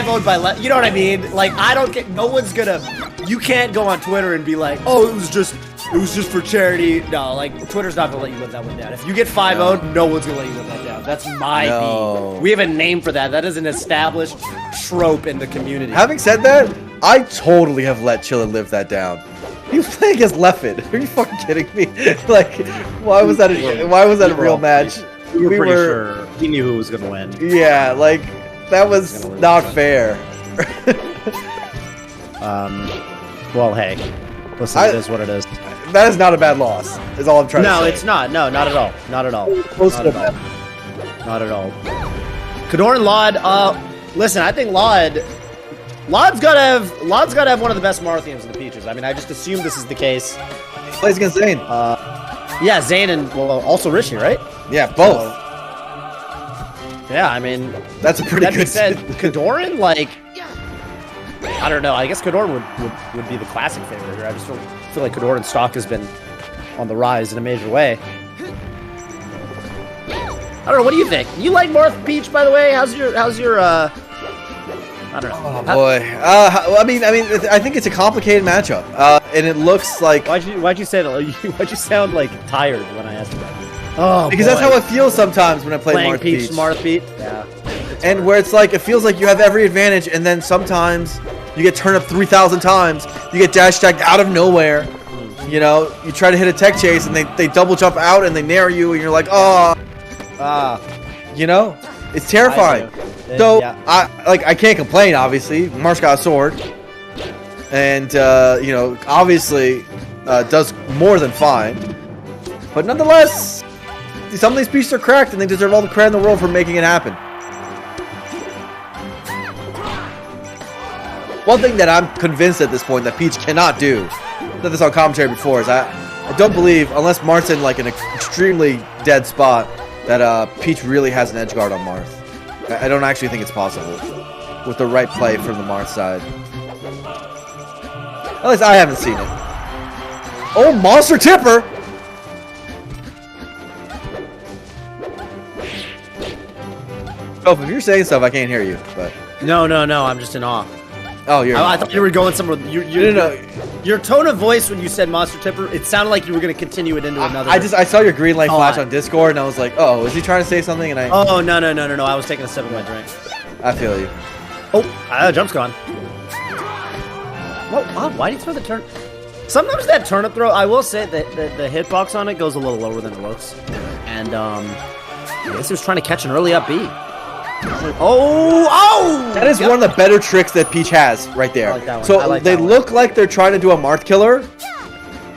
5-0'd by you know what I mean? Like, I don't get, no one's gonna, you can't go on Twitter and be like, oh, it was just for charity. No, like, Twitter's not gonna let you live that one down. If you get 5-0'd, no one's gonna let you live that down. That's my beef. We have a name for that. That is an established trope in the community. Having said that, I totally have let Chilla live that down. He was playing against Leffit. Are you fucking kidding me? Like, why was that a real match? We were pretty sure he knew who was gonna win. Yeah, like, that was not fair. Well, hey, listen, it is what it is. That is not a bad loss, is all I'm trying to say. No, it's not. No, not at all. Not at all. Not at all. Not at all. KoDoRiN lloD, listen, I think lloD's gotta have one of the best Marthians in the Peaches. I mean, I just assume this is the case. He plays against Zane. Yeah, Zane and, well, also Rishi, right? Yeah, both. Yeah, I mean, that's a pretty good said. KoDoRiN, like, I don't know. I guess KoDoRiN would be the classic favorite here. I just feel like KoDoRiN's stock has been on the rise in a major way. I don't know. What do you think? You like Marth Peach, by the way? How's your I don't know. Oh boy. I mean, I think it's a complicated matchup, and it looks like. Why'd you say that? Why'd you sound like tired when I asked about it? Oh, because that's how it feels sometimes when I play Marth Peach. Marth Peach. Yeah. And where it's like it feels like you have every advantage, and then sometimes you get turned up 3,000 times. You get dash tagged out of nowhere. You know, you try to hit a tech chase, and they double jump out and they nair you, and you're like, oh. You know, it's terrifying. So yeah. I can't complain. Obviously, Marth's got a sword, and you know, obviously does more than fine. But nonetheless, some of these pieces are cracked, and they deserve all the credit in the world for making it happen. One thing that I'm convinced at this point that Peach cannot do, I said this on commentary before, is I don't believe, unless Marth's in like an extremely dead spot, that Peach really has an edge guard on Marth. I don't actually think it's possible with the right play from the Marth side. At least I haven't seen it. Oh, Monster Tipper! Oh, if you're saying stuff, I can't hear you. But no, I'm just in awe. Oh, you're. I thought you were going somewhere. No. Your tone of voice when you said Monster Tipper, it sounded like you were going to continue it into another. I saw your green light flash on Discord, and I was like, oh, is he trying to say something? And I. Oh no! I was taking a sip of my drink. I feel you. Oh, jump's gone. Why did you throw the turn? Sometimes that turnip throw, I will say that the hitbox on it goes a little lower than it looks, and I guess he was trying to catch an early up B. Oh! That is one of the better tricks that Peach has right there. I like that one. So they look like they're trying to do a Marth killer,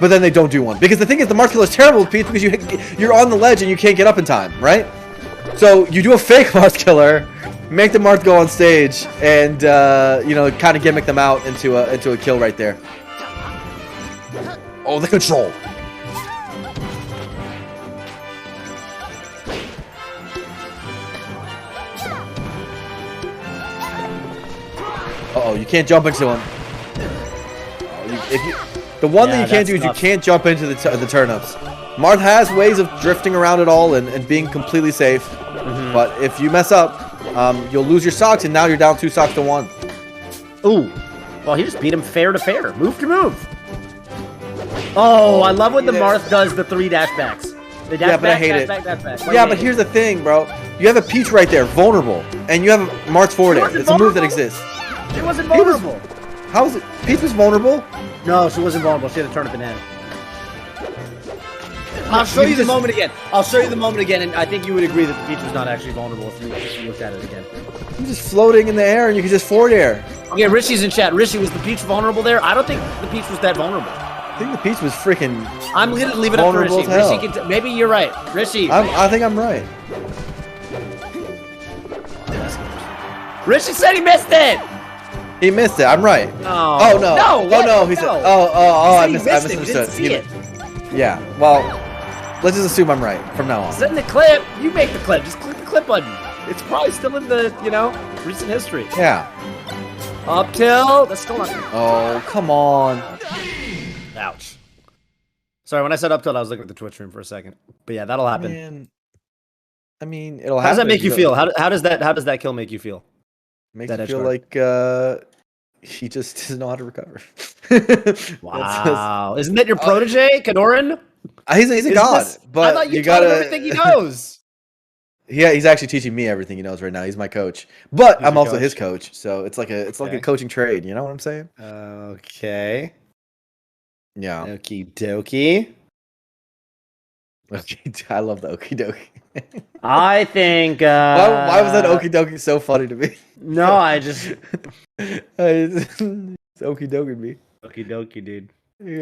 but then they don't do one. Because the thing is, the Marth killer is terrible with Peach because you're on the ledge and you can't get up in time, right? So you do a fake Marth killer, make the Marth go on stage, and you know, kind of gimmick them out into a kill right there. Oh, the control. Uh-oh, you can't jump into him. The one thing you can't do is you can't jump into the turnips. Marth has ways of drifting around it all and being completely safe. But if you mess up, you'll lose your stocks, and now you're down 2 stocks to 1. Ooh. Well, he just beat him fair to fair. Move to move. Oh, I love when the Marth does the 3 dashbacks. Yeah, but I hate it. Yeah, but here's the thing, bro. You have a Peach right there, vulnerable, and you have a Marth forward air. It's a move that exists. She wasn't vulnerable. How is it? Peach was vulnerable? No, she wasn't vulnerable. She had a turnip in hand. I'll show you the moment again. And I think you would agree that the Peach was not actually vulnerable if you looked at it again. You're just floating in the air, and you can just forward air. Okay, Rishi's in chat. Rishi, was the Peach vulnerable there? I don't think the Peach was that vulnerable. I think the Peach was freaking. I'm gonna leave it up to Rishi. Rishi maybe you're right. Rishi. I think I'm right. Rishi said he missed it. He missed it. I'm right. Oh no. No. No. He said. I misunderstood. We didn't see it. Yeah. Well, let's just assume I'm right from now on. Send the clip. You make the clip. Just click the clip button. It's probably still in the recent history. Yeah. Up till that's still not. Oh, come on. Ouch. Sorry, when I said up till, I was looking at the Twitch room for a second. But yeah, that'll happen. Man. I mean, it'll happen. How does that make you feel? How does that kill make you feel? Makes That you edge feel guard. like he just doesn't know how to recover. Wow. Isn't that your protege, KoDoRiN? He's a god, I but thought you you taught him everything he gotta. knows. Yeah, he's actually teaching me everything he knows right now. He's my coach, but He's I'm your also his coach? coach. So it's like a Okay. coaching trade. You know what I'm saying? Okay. Yeah. Okie dokie. Okay, I love the okie dokie. I think. Why was that okie dokie so funny to me? No, I just. It's okie dokie me. Okie dokie, dude. He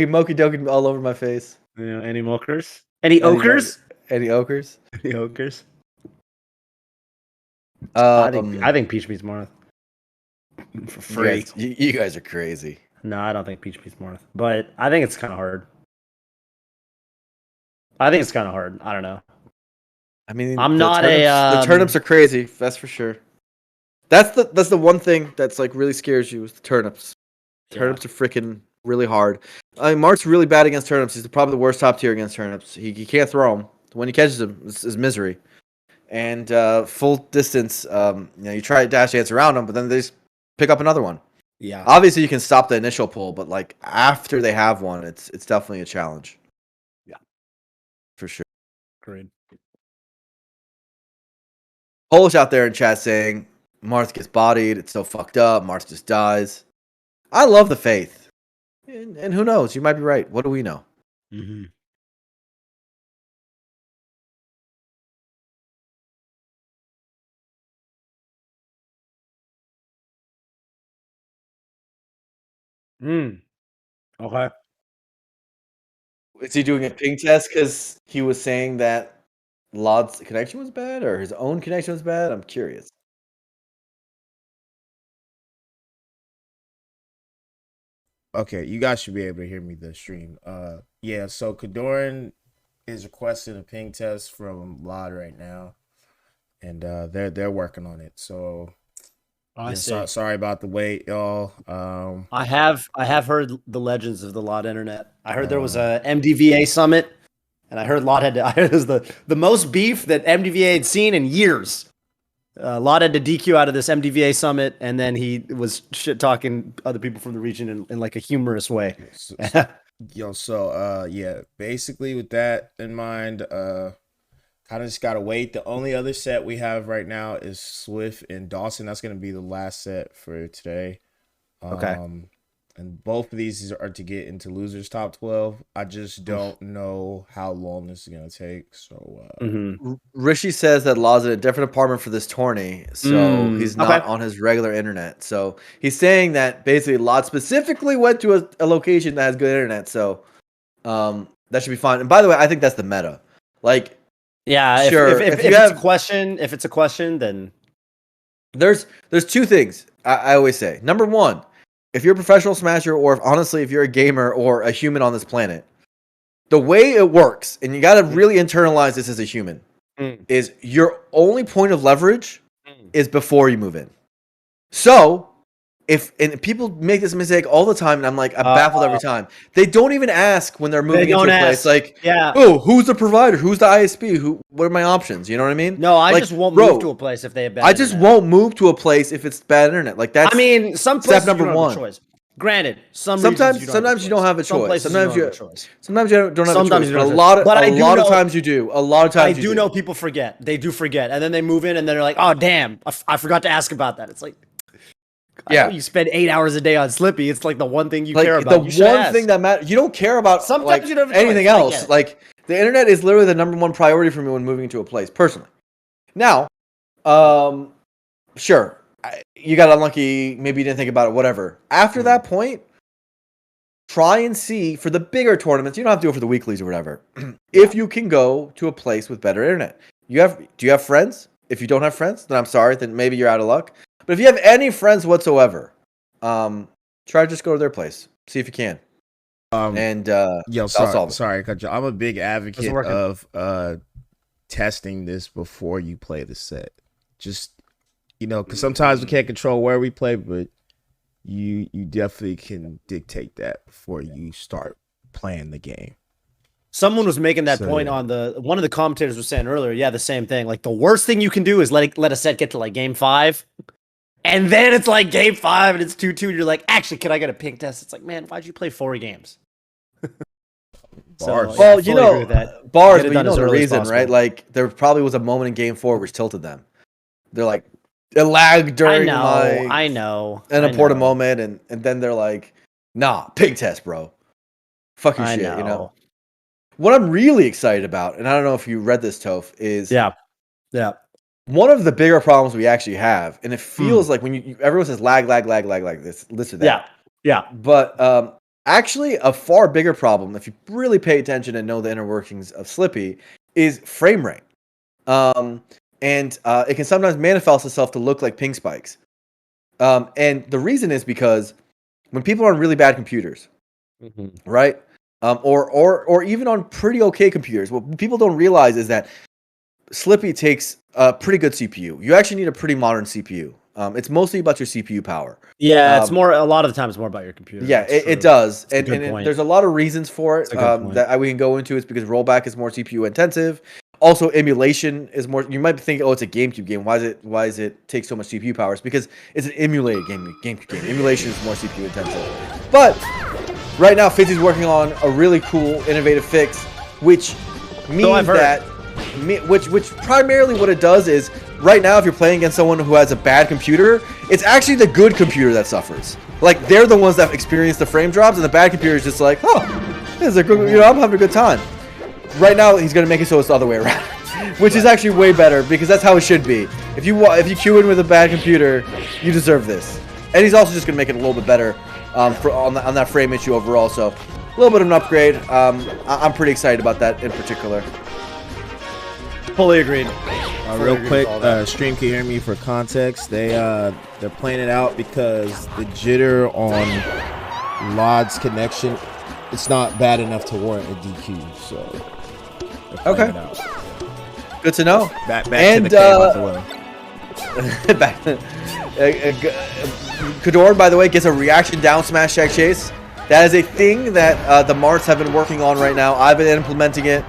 mokie dokied all over my face. You know, any mokers? Any Any okers? Any okers? Any okers? Um, I think Peach beats Marth. For free. You guys are crazy. No, I don't think Peach beats Marth. But I think it's kind of hard. I think it's kind of hard. I don't know. I mean, I'm the not turnips, a, the turnips are crazy. That's for sure. That's the one thing that's like really scares you is the turnips. Turnips are freaking really hard. I mean, Mart's really bad against turnips. He's probably the worst top tier against turnips. He can't throw them. When he catches them, it's misery. And full distance, you try to dash dance around them, but then they just pick up another one. Yeah. Obviously, you can stop the initial pull, but like after they have one, it's definitely a challenge. Yeah, for sure. Agreed. Polish out there in chat saying Marth gets bodied. It's so fucked up. Marth just dies. I love the faith, and who knows? You might be right. What do we know? Mm-hmm. Okay. Is he doing a ping test because he was saying that lloD's connection was bad or his own connection was bad? I'm curious. Okay, you guys should be able to hear me the stream. Yeah, so KoDoRiN is requesting a ping test from lloD right now, and they're working on it. So I see. sorry about the wait, y'all. I have heard the legends of the LOD internet. I heard there was a MDVA summit, and I heard LOD had to. I heard it was the most beef that MDVA had seen in years. LOD had to DQ out of this MDVA summit, and then he was shit talking other people from the region in like a humorous way. Yeah, basically with that in mind, kind of just gotta wait. The only other set we have right now is Swift and Dawson. That's gonna be the last set for today. Okay. And both of these are to get into losers top 12. I just don't know how long this is gonna take. So Rishi says that lloD's in a different apartment for this tourney, so he's not okay. on his regular internet. So he's saying that basically lloD specifically went to a location that has good internet. So that should be fine. And by the way, I think that's the meta. Like, Yeah, sure. If it's a question, then there's two things I always say. Number one, if you're a professional smasher, or honestly, if you're a gamer or a human on this planet, the way it works, and you got to really internalize this as a human, is your only point of leverage is before you move in. So, and people make this mistake all the time, and I'm baffled every time. They don't even ask when they're moving into a place. Like, oh, who's the provider? Who's the ISP? What are my options? You know what I mean? No, I just won't move to a place if they have bad. I just won't move to a place if it's bad internet. Like that's. I mean, some places step number you don't one. have a choice. Granted, sometimes you don't have a choice. Sometimes you don't have a choice. But a lot of times you do. A lot of times I do know people forget. They do forget, and then they move in, and then they're like, "Oh, damn, I forgot to ask about that." It's like. Yeah, you spend 8 hours a day on Slippy. It's like the one thing you care about. The one thing that matters. You don't care about sometimes you don't have anything else. Like the internet is literally the number one priority for me when moving into a place. Personally, now, sure, you got unlucky. Maybe you didn't think about it. Whatever. After that point, try and see for the bigger tournaments. You don't have to do it for the weeklies or whatever. If you can go to a place with better internet, do you have friends? If you don't have friends, then I'm sorry. Then maybe you're out of luck. But if you have any friends whatsoever, try to just go to their place. See if you can. Sorry, I'm a big advocate of testing this before you play the set. Just because sometimes we can't control where we play, but you definitely can dictate that before you start playing the game. Someone was making that point on one of the commentators was saying earlier. Yeah, the same thing. Like the worst thing you can do is let a set get to like game 5. And then it's like game 5 and it's 2-2 and you're like, actually, can I get a ping test? It's like, man, why'd you play 4 games? Bars. Well, I you fully agree with know, that. bars, Get it but you done know as the early as reason, possible. right? Like, there probably was a moment in game 4 which tilted them. They're like, it lagged during I know. an important moment, and then they're like, nah, pig test, bro. Fuck your shit, you know? What I'm really excited about, and I don't know if you read this, Toph, is Yeah. one of the bigger problems we actually have, and it feels like when everyone says lag, this or that. Yeah. But actually, a far bigger problem, if you really pay attention and know the inner workings of Slippy, is frame rate. And it can sometimes manifest itself to look like ping spikes. And the reason is because when people are on really bad computers, right? Or even on pretty okay computers, what people don't realize is that Slippy takes a pretty good CPU. You actually need a pretty modern CPU. It's mostly about your CPU power. Yeah, it's more. A lot of the time, it's more about your computer. Yeah, it does, and point. there's a lot of reasons for it that we can go into. It's because rollback is more CPU intensive. Also, emulation is more. You might think, oh, it's a GameCube game. Why is it take so much CPU power? It's because it's an emulated GameCube game. Emulation is more CPU intensive. But right now, Fizzy's working on a really cool, innovative fix, which means which primarily what it does is right now, if you're playing against someone who has a bad computer, it's actually the good computer that suffers. Like, they're the ones that experience the frame drops, and the bad computer is just like, oh, this is a good, I'm having a good time. Right now, he's gonna make it so it's the other way around, which is actually way better because that's how it should be. If you queue in with a bad computer, you deserve this. And he's also just gonna make it a little bit better on that frame issue overall. So a little bit of an upgrade. I'm pretty excited about that in particular. Fully agreed. Real quick, stream can hear me for context. They're playing it out because the jitter on LOD's connection, it's not bad enough to warrant a DQ. So okay, good to know. Back and, to the game out the way. Back. KoDoRiN, by the way, gets a reaction down smash check chase. That is a thing that the Marths have been working on right now. I've been implementing it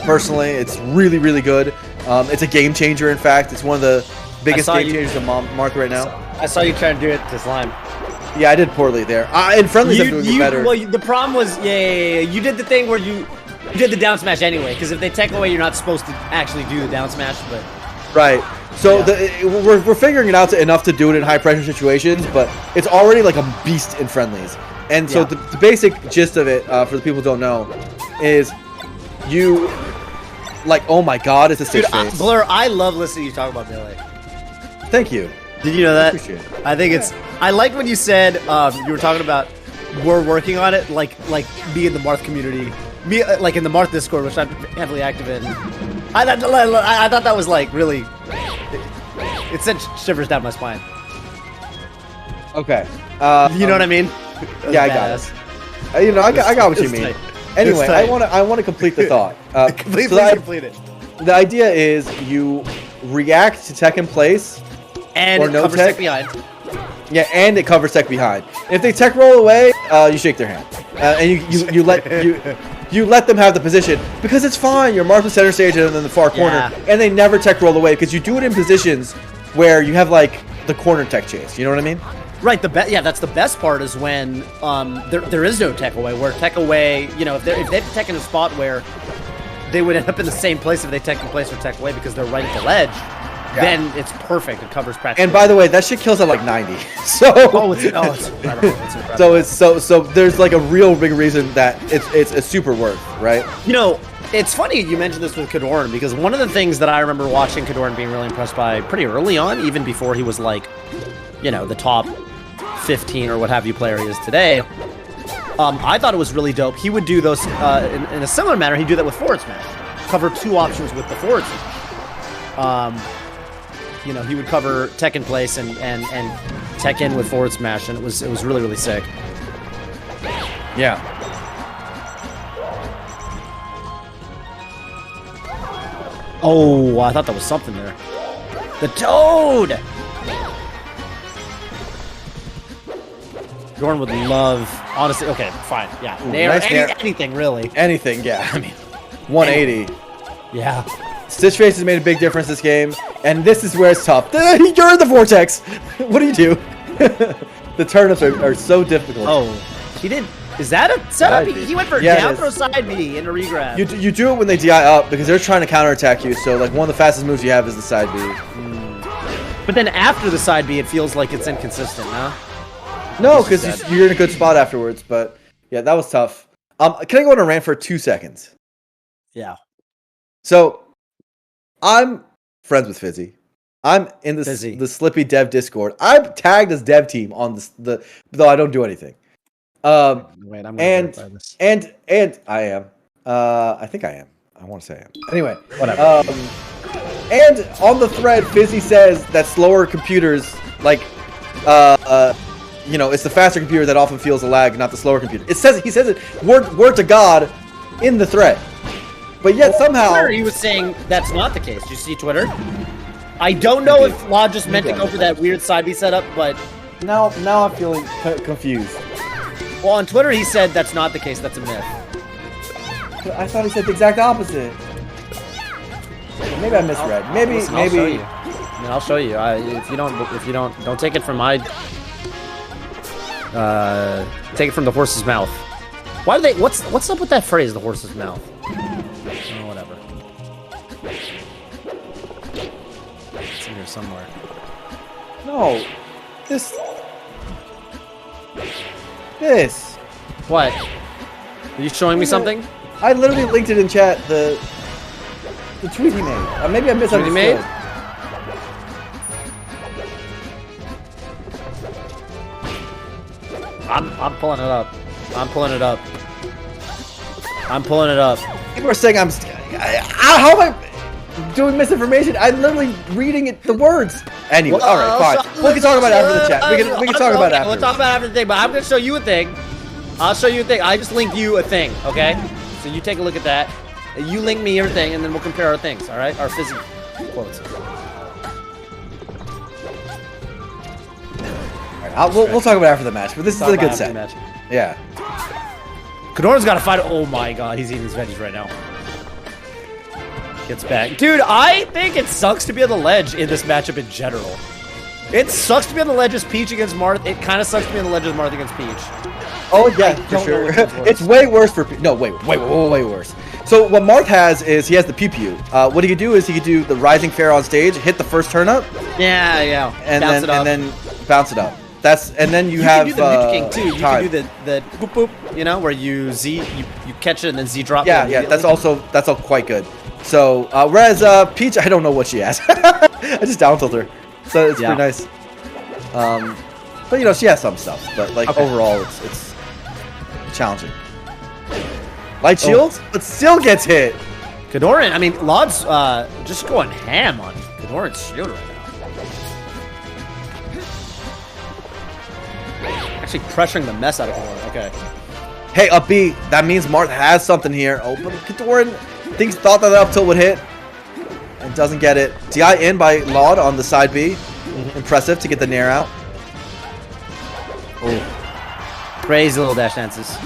personally. It's really, really good. It's a game changer. In fact, it's one of the biggest game changers of Marth right now. I saw you trying to do it to Slime. Yeah, I did poorly there. In friendlies, I'm doing better. Well, the problem was, you did the thing where you did the down smash anyway, because if they tech away, you're not supposed to actually do the down smash. But right. So we're figuring it out enough to do it in high pressure situations, but it's already like a beast in friendlies. And so the basic gist of it, for the people who don't know, is you like, oh my god, it's a six face. Blur, I love listening to you talk about melee. Thank you. Did you know that? I appreciate it. I think it's. I like when you said you were talking about we're working on it, like me in the Marth community, me like in the Marth Discord, which I'm heavily active in. I thought that was like really. It sent shivers down my spine. Okay. You know what I mean? Yeah, I got it. I got what you mean. Tight. Anyway, I want to complete the thought. Complete it. The idea is you react to tech in place and or no cover tech behind. Yeah, and it covers tech behind. If they tech roll away, you shake their hand, and you let them have the position because it's fine. You're Marth center stage and then the far corner, and they never tech roll away because you do it in positions where you have like the corner tech chase. You know what I mean? Right. That's the best part is when there is no tech away. Where tech away, if they've tech in a spot where they would end up in the same place if they tech in place or tech away because they're right at the ledge. Yeah. Then it's perfect. It covers practically. And by the way, that shit kills at like 90. So it's incredible. It's incredible. So there's like a real big reason that it's a super worth, right? It's funny you mentioned this with KoDoRiN because one of the things that I remember watching KoDoRiN being really impressed by pretty early on, even before he was like, the top 15 or what have you player he is today. I thought it was really dope. He would do those in a similar manner. He'd do that with forward smash. Cover two options with the forward smash. He would cover tech in place and tech in with forward smash, and it was really, really sick. Yeah. Oh, I thought that was something there. The Toad! KoDoRiN would love, honestly, okay, fine, yeah. Anything, really. Anything, yeah. I mean, 180. Yeah. Stitch Face has made a big difference this game, and this is where it's tough. You're in the vortex! What do you do? The turnips are so difficult. Oh, he did. Is that a setup? He went for Yeah, down throw side B in a regrab. You do it when they DI up because they're trying to counterattack you. So like one of the fastest moves you have is the side B. But then after the side B, it feels like it's inconsistent, huh? No, because you're in a good spot afterwards. But yeah, that was tough. Can I go on a rant for 2 seconds? Yeah. So I'm friends with Fizzy. I'm in the Fizzy. the Slippy Dev Discord. I'm tagged as dev team on though I don't do anything. Wait, I'm gonna verify this. And I am. I think I am. I want to say I am. Anyway, Whatever. And on the thread, Fizzy says that slower computers, like, it's the faster computer that often feels a lag, not the slower computer. He says it word to God in the thread. But yet somehow Twitter, he was saying that's not the case. Do you see Twitter? I don't know if lloD just meant to go for that weird side B setup, but now I'm feeling confused. well, on Twitter he said that's not the case. That's a myth. I thought he said the exact opposite. Maybe I misread. Maybe. I'll show you. If you don't take it from my, take it from the horse's mouth. Why do they? What's up with that phrase? The horse's mouth. Oh, whatever. It's in here somewhere. No. This. What? Are you showing me something? I literally linked it in chat. The tweet he made. Maybe I misunderstood. Tweet he made? I'm pulling it up. I'm pulling it up. People are saying how am I doing misinformation? I'm literally reading the words. Anyway, all right, fine. We can talk about it after the chat. We can talk about it after. We'll talk about it after the thing, but I'm gonna show you a thing. I'll show you a thing. I just linked you a thing, okay? So you take a look at that. You link me your thing, and then we'll compare our things, all right? Our physics quotes. All right, we'll talk about it after the match, but this is a good set. Yeah. KoDoRiN's got to fight. Oh my god, he's eating his veggies right now. Gets back. Dude, I think it sucks to be on the ledge in this matchup in general. It sucks to be on the ledge as Peach against Marth. It kind of sucks to be on the ledge as Marth against Peach. Oh yeah, for sure. It's way worse for no, way worse. So what Marth has is he has the pew pew. What he could do is he could do the rising fair on stage, hit the first turn up. Yeah. And then bounce it up. And then you can have do the Ninja King too. You can do the boop boop, where you catch it and then Z drop. Yeah, that's also quite good. So whereas Peach, I don't know what she has. I just down tilt her, so it's pretty nice. But she has some stuff. But overall, it's challenging. Light shield, but still gets hit. KoDoRiN, I mean, lloD's just going ham on KoDoRiN's shield right now. Actually pressuring the mess out of KoDoRiN. Okay. Hey, up B. That means Marth has something here. Oh, but KoDoRiN thought that up tilt would hit. And doesn't get it. DI in by lloD on the side B. Impressive to get the nair out. Oh. Crazy little dash dances.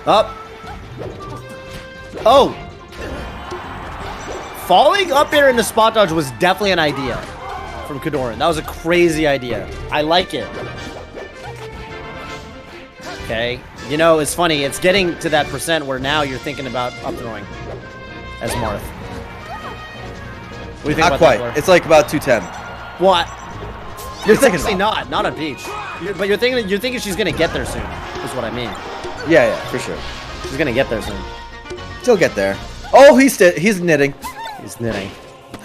Up. Oh. Falling up here in the spot dodge was definitely an idea from KoDoRiN. That was a crazy idea. I like it. Okay. It's funny. It's getting to that percent where now you're thinking about up throwing as Marth. What do you think Not about quite. that, It's like about 210. What? You're thinking not on Peach. But you're thinking she's gonna get there soon. Is what I mean. Yeah, for sure. She's gonna get there soon. She'll get there. Oh, he's knitting. He's knitting.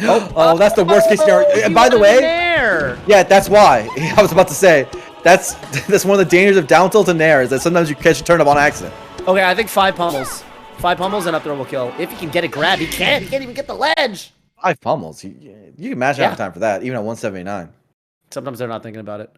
Oh, that's the worst case scenario. And by the way, yeah, that's why. I was about to say that's one of the dangers of down tilt and nair is that sometimes you catch a turn up on accident. Okay, I think 5 pummels. 5 pummels and up throw will kill. If he can get a grab, he can't. He can't even get the ledge. 5 pummels. You can match out time for that, even at 179. Sometimes they're not thinking about it.